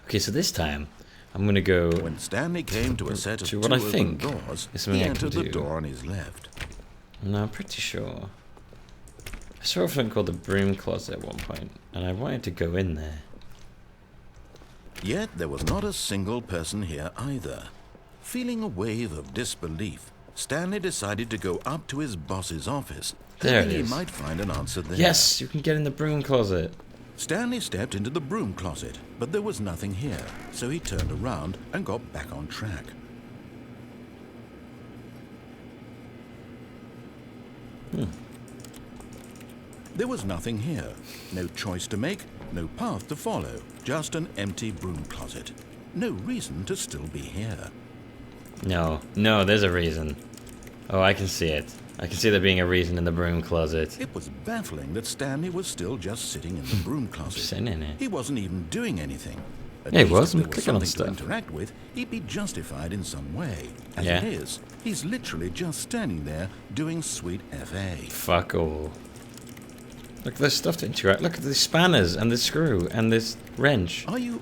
Okay, so this time I'm gonna go When Stanley came to a set of to two what I open think doors, is something he I can entered the do. door on his left. No, I'm pretty sure. I saw something called the broom closet at one point, and I wanted to go in there. Yet there was not a single person here either. Feeling a wave of disbelief, Stanley decided to go up to his boss's office, There it hoping he is. might find an answer there. Yes, you can get in the broom closet. Stanley stepped into the broom closet, but there was nothing here, so he turned around and got back on track. There was nothing here. No choice to make, no path to follow, just an empty broom closet. No reason to still be here. No, there's a reason. Oh, I can see it. I can see there being a reason in the broom closet. It was baffling that Stanley was still just sitting in the broom closet. Sitting in it. He wasn't even doing anything. At Yeah, he least was. if I'm there clicking on something stuff. to interact with, he'd be justified in some way. As Yeah. it is, he's literally just standing there doing sweet FA. Fuck all. Look, there's stuff to interact. Look at the spanners and the screw and this wrench Are you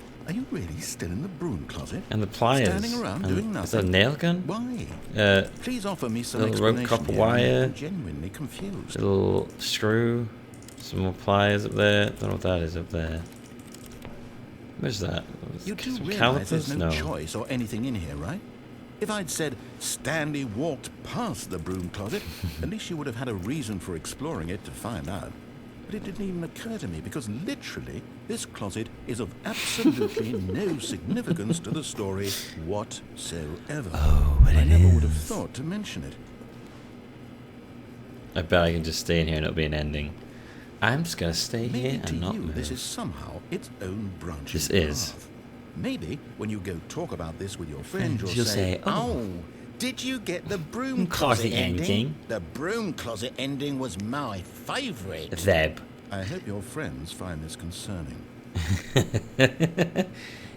really still in the broom closet? and the pliers. Standing around and doing is that a nothing? nail gun? Why? Please offer me some little rope explanation copper here. wire. I'm genuinely confused. Little screw. Some more pliers up there. Don't know what that is up there. Where's that? You do Some realize there's calipers? no choice or anything in here, right? If I'd said Stanley walked past the broom closet, at least you would have had a reason for exploring it to find out. But it didn't even occur to me because literally this closet is of absolutely no significance to the story whatsoever. Oh, but I it never would have is. thought to mention it. I bet I can just stay in here and it'll be an ending. I'm just gonna stay Maybe here to and not you move. this is somehow its own branch. This is. Maybe when you go talk about this with your friend, you'll You'll say, "Oh, did you get the broom Closet closet ending? ending. The broom closet ending was my favourite." Zeb. I hope your friends find this concerning.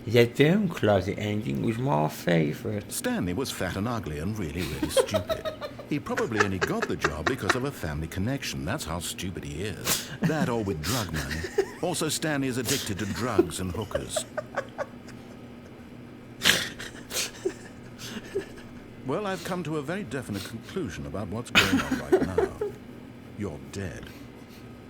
The broom closet ending was my favourite. Stanley was fat and ugly and really stupid. He probably only got the job because of a family connection. That's how stupid he is. That or with drug money. Also, Stanley is addicted to drugs and hookers. Well, I've come to a very definite conclusion about what's going on right now. You're dead.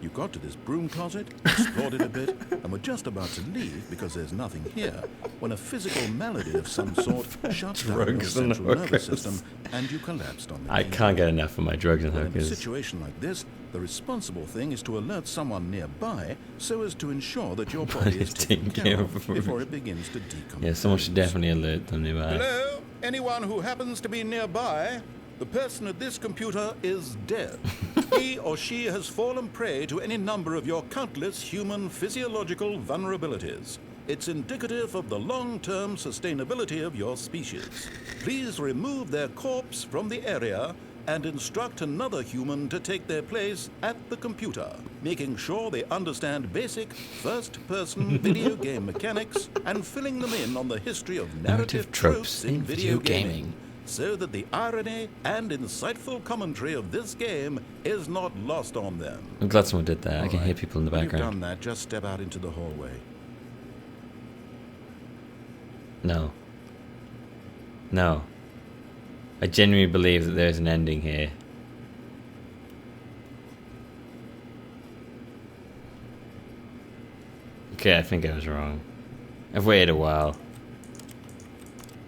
You got to this broom closet, explored it a bit, and were just about to leave because there's nothing here when a physical malady of some sort shut down your Drugs and central nervous hookers. system and you collapsed on the I knee. can't get enough of my drugs and Well, in a hookers. situation like this, the responsible thing is to alert someone nearby so as to ensure that your body is taken care of before it begins to decompose. Yeah, someone should definitely alert them nearby. Hello? Anyone who happens to be nearby? The person at this computer is dead. He or she has fallen prey to any number of your countless human physiological vulnerabilities. It's indicative of the long-term sustainability of your species. Please remove their corpse from the area and instruct another human to take their place at the computer, making sure they understand basic first-person video game mechanics and filling them in on the history of narrative tropes in video gaming, so that the irony and insightful commentary of this game is not lost on them. I'm glad someone did that. I can All hear right. people in the When you've background. done that, just step out into the hallway. No. No. I genuinely believe that there's an ending here. Okay, I think I was wrong. I've waited a while.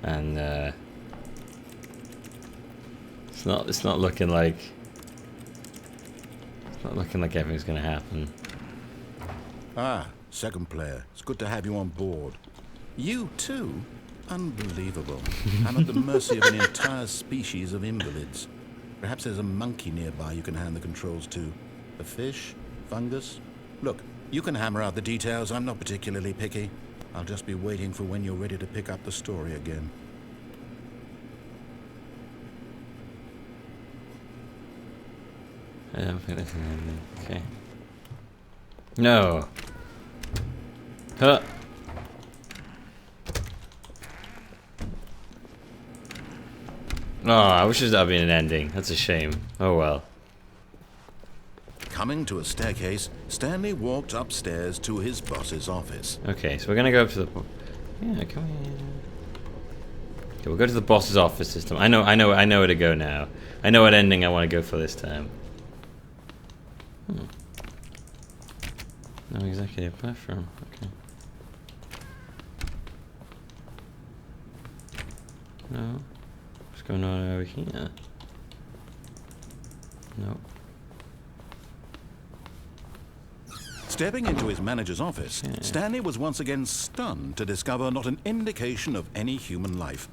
And it's not looking like everything's gonna happen. Ah, second player. It's good to have you on board. You too? Unbelievable. I'm at the mercy of an entire species of invalids. Perhaps there's a monkey nearby you can hand the controls to. A fish? Fungus? Look, you can hammer out the details. I'm not particularly picky. I'll just be waiting for when you're ready to pick up the story again. I don't think there's an ending. Okay. No. Huh. Oh, I wish that had been an ending. That's a shame. Oh well. Coming to a staircase, Stanley walked upstairs to his boss's office. Okay, so we're gonna go up to Yeah, come here. Okay, we'll go to the boss's office this time. I know where to go now. I know what ending I want to go for this time. No executive platform. Okay. No. What's going on over here? No. Stepping into his manager's office, Stanley was once again stunned to discover not an indication of any human life.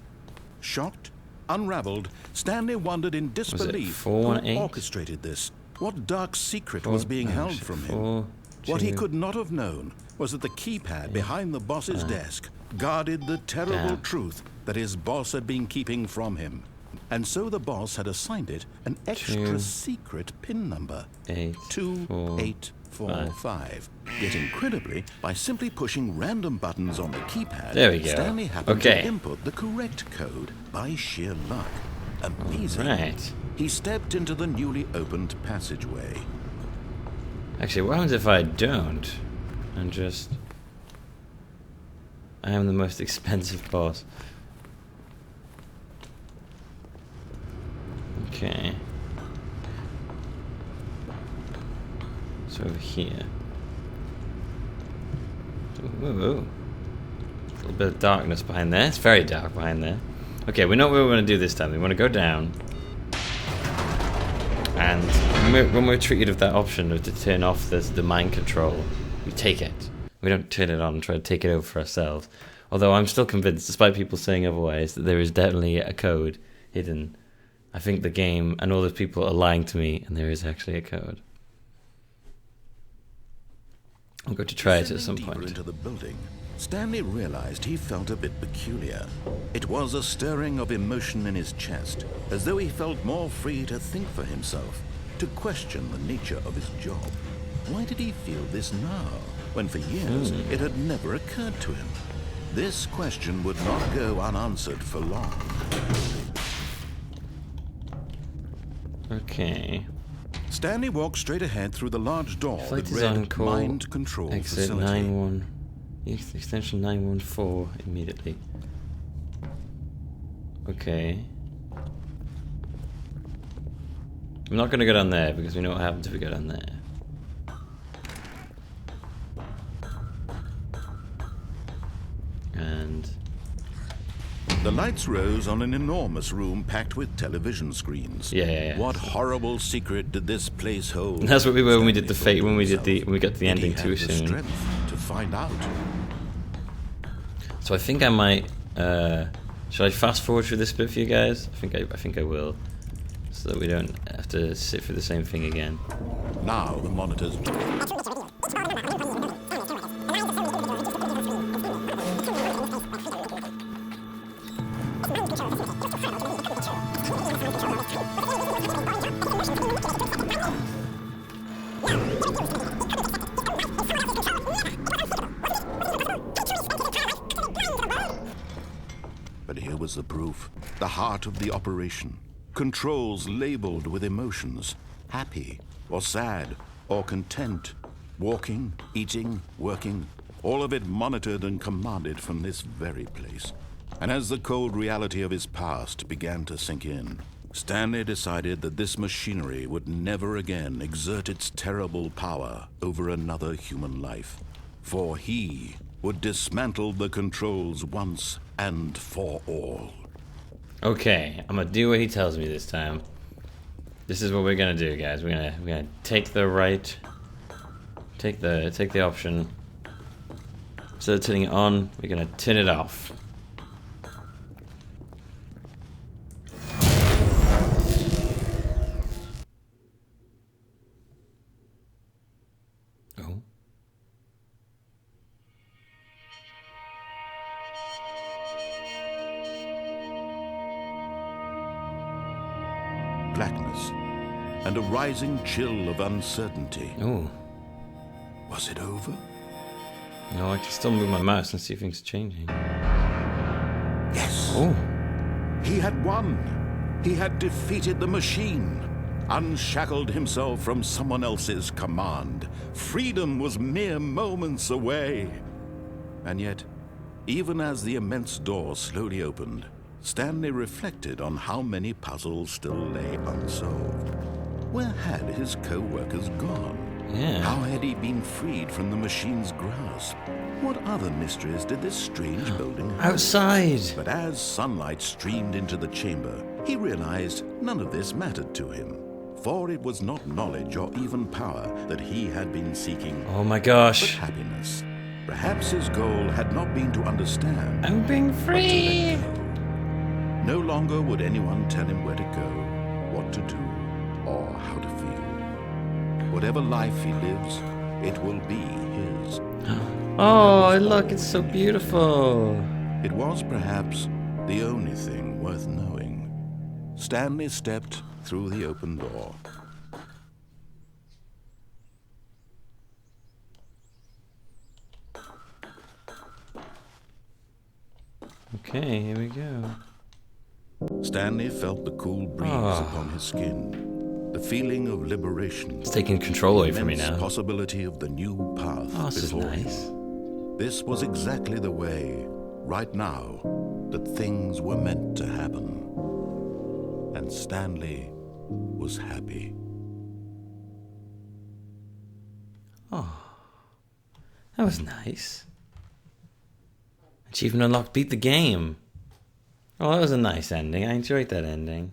Shocked, unraveled, Stanley wondered in disbelief who orchestrated this. What dark secret was being held from him? What he could not have known was that the keypad behind the boss's desk guarded the terrible truth that his boss had been keeping from him. And so the boss had assigned it an extra secret PIN number, 2845. Yet incredibly, by simply pushing random buttons on the keypad, there we go. Stanley happened to input the correct code by sheer luck. Amazing. Right. He stepped into the newly opened passageway. Actually, what happens if I don't? And just... I am the most expensive boss. Okay. So over here. Ooh. A little bit of darkness behind there. It's very dark behind there. Okay, we know what we want to do this time. We want to go down. And when we're treated with that option of to turn off the mind control, we take it. We don't turn it on and try to take it over for ourselves. Although I'm still convinced, despite people saying otherwise, that there is definitely a code hidden. I think the game and all those people are lying to me, and there is actually a code. I'm going to try it at some point. Into the building, Stanley realized he felt a bit peculiar. It was a stirring of emotion in his chest, as though he felt more free to think for himself, to question the nature of his job. Why did he feel this now, when for years it had never occurred to him? This question would not go unanswered for long. Okay. Stanley walked straight ahead through the large door Flight that read Mind Control Exit Facility. Extension 914 immediately. Okay. I'm not going to go down there because we know what happens if we go down there. And... The lights rose on an enormous room packed with television screens. Yeah. What horrible secret did this place hold? That's what we were when we did the fate. When we got to the ending too soon. Strength to find out. So I think I might. Should I fast forward through this bit for you guys? I think I will, so that we don't have to sit through the same thing again. Now the monitors. But here was the proof. The heart of the operation. Controls labeled with emotions. Happy, or sad, or content. Walking, eating, working. All of it monitored and commanded from this very place. And as the cold reality of his past began to sink in, Stanley decided that this machinery would never again exert its terrible power over another human life. For he would dismantle the controls once and for all. Okay, I'm gonna do what he tells me this time. This is what we're gonna do, guys. We're gonna take the right, take the option. Instead of turning it on, we're gonna turn it off. Oh. Blackness and a rising chill of uncertainty. Oh. Was it over? No, I can still move my mouse and see if things are changing. Yes. Oh. He had won. He had defeated the machine. Unshackled himself from someone else's command. Freedom was mere moments away. And yet, Even as the immense door slowly opened, Stanley reflected on how many puzzles still lay unsolved. Where had his co-workers gone? Yeah. How had he been freed from the machine's grasp? What other mysteries did this strange building have? Outside! But as sunlight streamed into the chamber, he realized none of this mattered to him. For it was not knowledge or even power that he had been seeking, Oh my but gosh. happiness. Perhaps his goal had not been to understand, I'm being but to free! let go. No longer would anyone tell him where to go, what to do, or how to feel. Whatever life he lives, it will be his. Oh, look, it's so beautiful. It was perhaps the only thing worth knowing. Stanley stepped through the open door. Okay, here we go. Stanley felt the cool breeze upon his skin, the feeling of liberation. It's taking control away from me immense now. possibility of the new path Oh, this is before him. nice. This was exactly the way, right now, that things were meant to happen. And Stanley was happy. That was nice. Achievement unlocked, beat the game. Oh, that was a nice ending. I enjoyed that ending.